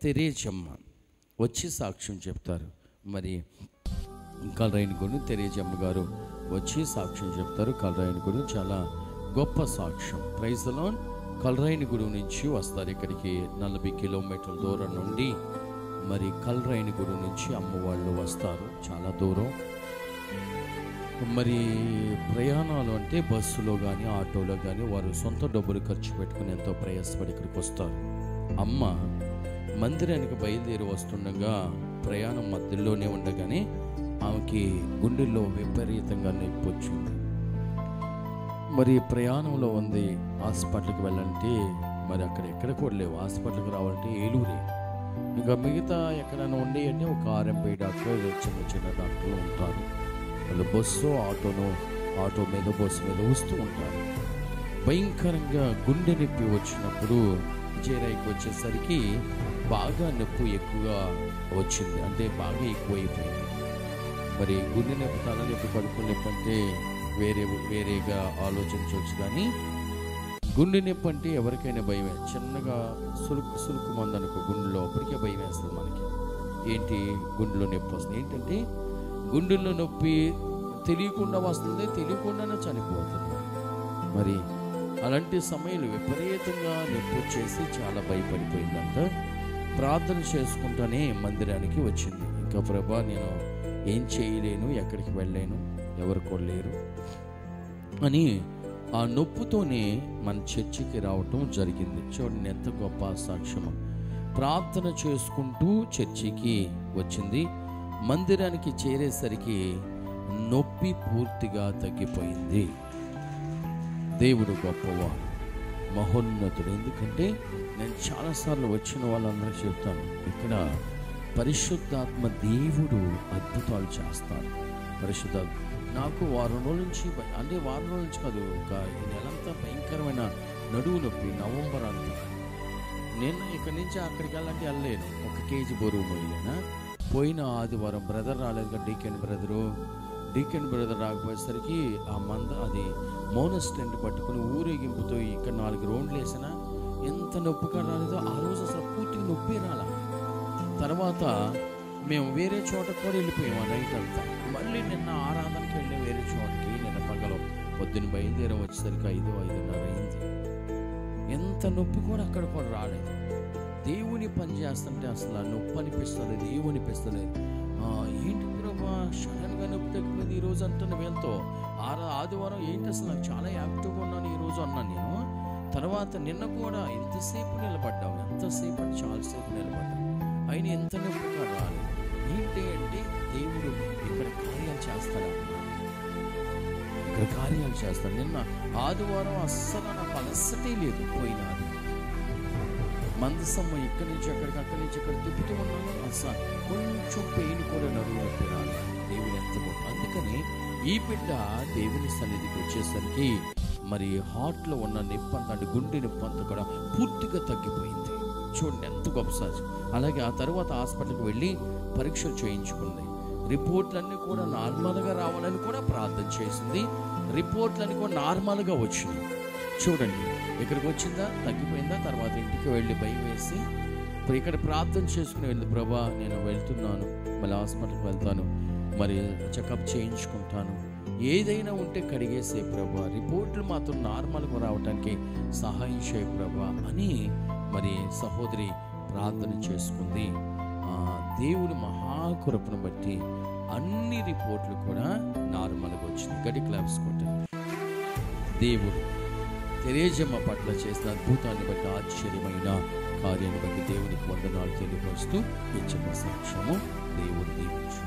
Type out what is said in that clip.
తెరేజమ్మ వచ్చి సాక్ష్యం చెప్తారు. మరి కలరాయనగూడెం తెరేజమ్మ గారు వచ్చి సాక్ష్యం చెప్తారు. కలరాయనగూడెం చాలా గొప్ప సాక్ష్యం. Praise the lord. కలరాయనగూడెం నుంచి వస్తారు ఇక్కడికి 40 కిలోమీటర్ల దూరం నుండి. మరి కలరాయనగూడెం నుంచి అమ్మవాళ్ళు వస్తారు, చాలా దూరం. మరి ప్రయాణాలు అంటే బస్సులో కానీ ఆటోలో కానీ వారు సొంత డబ్బులు ఖర్చు పెట్టుకుని ఎంతో ప్రయాసపడి ఇక్కడికి వస్తారు. అమ్మ మందిరానికి బయలుదేరి వస్తుండగా ప్రయాణం మధ్యలోనే ఉండగానే ఆమెకి గుండెల్లో విపరీతంగా నొప్పి వచ్చింది. మరి ప్రయాణంలో ఉంది, హాస్పిటల్కి వెళ్ళాలంటే మరి అక్కడ ఎక్కడ కూడా లేవు. హాస్పిటల్కి రావాలంటే ఏలూరే, ఇంకా మిగతా ఎక్కడైనా ఉండి అంటే ఒక ఆర్ఎంపీ డాక్టర్, చిన్న చిన్న డాక్టర్లు ఉంటారు. వాళ్ళు బస్సు ఆటో మీద బస్సు మీద వస్తూ ఉంటారు. భయంకరంగా గుండె నొప్పి వచ్చినప్పుడు విజయరాయికి వచ్చేసరికి బాగా నొప్పి ఎక్కువగా వచ్చింది, అంటే బాగా ఎక్కువైపోయింది. మరి గుండె నొప్పి, తల నొప్పి, కడుపు నొప్పి అంటే వేరేగా ఆలోచించవచ్చు, కానీ గుండె నొప్పి అంటే ఎవరికైనా భయమే. చిన్నగా సులుకు మంది అనుకో గుండెలో, అప్పటికే భయం వేస్తుంది మనకి. ఏంటి గుండెలో నొప్పి వస్తుంది, ఏంటంటే గుండెల్లో నొప్పి తెలియకుండా వస్తుంది, తెలియకుండానే చనిపోతుంది. మరి అలాంటి సమయంలో విపరీతంగా నొప్పి వచ్చేసి చాలా భయపడిపోయిందంట. ప్రార్థన చేసుకుంటానే మందిరానికి వచ్చింది. ఇంకా ప్రభా నేను ఏం చేయలేను, ఎక్కడికి వెళ్ళలేను, ఎవరు కొనలేరు అని ఆ నొప్పుతోనే మన చర్చికి రావటం జరిగింది. చూడండి ఎంత గొప్ప సాక్ష్యము. ప్రార్థన చేసుకుంటూ చర్చికి వచ్చింది. మందిరానికి చేరేసరికి నొప్పి పూర్తిగా తగ్గిపోయింది. దేవుడు గొప్పవాడు, మహోన్నతుడు. ఎందుకంటే నేను చాలాసార్లు వచ్చిన వాళ్ళందరికీ చెప్తాను, ఇక్కడ పరిశుద్ధాత్మ దేవుడు అద్భుతాలు చేస్తాడు. పరిశుద్ధాత్మ నాకు వారం రోజుల నుంచి, అంటే వారం రోజుల నుంచి కాదు, ఒక ఈ నెలంతా భయంకరమైన నడువు నొప్పి. నవంబర్ అంతా నేను ఇక్కడి నుంచి అక్కడికి వెళ్ళాలంటే వెళ్ళలేను, 1 కేజీ బరువు మొయ్యలేనా. పోయిన ఆదివారం బ్రదర్ రాలేదు, డీకెన్ బ్రదర్ రాకపోయేసరికి అది మౌన స్టెంట్ పట్టుకుని ఊరేగింపుతో ఇక్కడ 4 రౌండ్లు వేసినా ఎంత నొప్పిగా రాలేదో ఆ రోజు అసలు పూర్తిగా నొప్పి రాల. తర్వాత మేము వేరే చోటకు కూడా వెళ్ళిపోయాము ఆ నైట్ అంతా. మళ్ళీ నిన్న ఆరాధనకి వెళ్ళి వేరే చోటకి నిన్న పగలో పొద్దున్న బయలుదేరం వచ్చేసరికి 5:30 అయింది. ఎంత నొప్పి కూడా అక్కడ కూడా రాలేదు. దేవుని పని చేస్తుంటే అసలు ఆ నొప్పి అనిపిస్తలేదు, ఏమనిపిస్తలేదు. ఏంటి ప్రభా సడన్గా నొప్పి తగ్గిపోయింది ఈరోజు అంటున్న వీళ్ళతో. ఆదివారం ఏంటి అసలు నాకు చాలా యాక్టివ్గా ఉన్నాను ఈరోజు అన్నాను నేను. తర్వాత నిన్న కూడా ఎంతసేపు నిలబడ్డావు, ఎంతసేపు అంటే చాలాసేపు నిలబడ్డావు, అయినా ఎంత నొప్పిగా రాలేదు. ఏంటి అంటే దేవుడు ఇక్కడ కార్యాలు చేస్తాడు, ఇక్కడ కార్యాలు చేస్తాడు. నిన్న ఆదివారం అస్సలు నాకు అలసటే లేదు. పోయినా మందసమ్మ ఇక్కడి నుంచి అక్కడికి, అక్కడి నుంచి ఇక్కడ తిప్పుతూ ఉన్నాను, అసలు కొంచెం పెయిన్ కూడా నడువు నొప్పి రాలేదు. దేవుడు ఎంత గొప్ప. అందుకని ఈ బిడ్డ దేవుని సన్నిధికి వచ్చేసరికి మరి హార్ట్లో ఉన్న నొప్పి అంతా, అంటే గుండె నొప్పి అంతా కూడా పూర్తిగా తగ్గిపోయింది. చూడండి ఎంత గొప్ప సాధ్యం. అలాగే ఆ తర్వాత హాస్పిటల్కి వెళ్ళి పరీక్షలు చేయించుకుంది. రిపోర్ట్లన్నీ కూడా నార్మల్గా రావాలని కూడా ప్రార్థన చేసింది. రిపోర్ట్లన్నీ కూడా నార్మల్గా వచ్చినాయి. చూడండి ఇక్కడికి వచ్చిందా, తగ్గిపోయిందా. తర్వాత ఇంటికి వెళ్ళి భయం వేసి ఇప్పుడు ఇక్కడ ప్రార్థన చేసుకుని వెళ్ళి, ప్రభా నేను వెళ్తున్నాను, మళ్ళీ హాస్పిటల్కి వెళ్తాను, మరి చెకప్ చేయించుకుంటాను, ఏదైనా ఉంటే కడిగేసే ప్రభా, రిపోర్ట్లు మాత్రం నార్మల్గా రావడానికి సహాయం చేయ ప్రభా అని మరి సహోదరి ప్రార్థన చేసుకుంది. దేవుని మహాకృపను బట్టి అన్ని రిపోర్ట్లు కూడా నార్మల్గా వచ్చింది. గడి క్లాప్స్ కొట్టారు. దేవుడు తెరేజమ్మ పట్ల చేసిన అద్భుతాన్ని బట్టి, ఆశ్చర్యమైన కార్యాన్ని బట్టి దేవునికి వందనాలు తెలియపరుస్తూ ఇచ్చిన సాక్ష్యము దేవుడు దీవించు.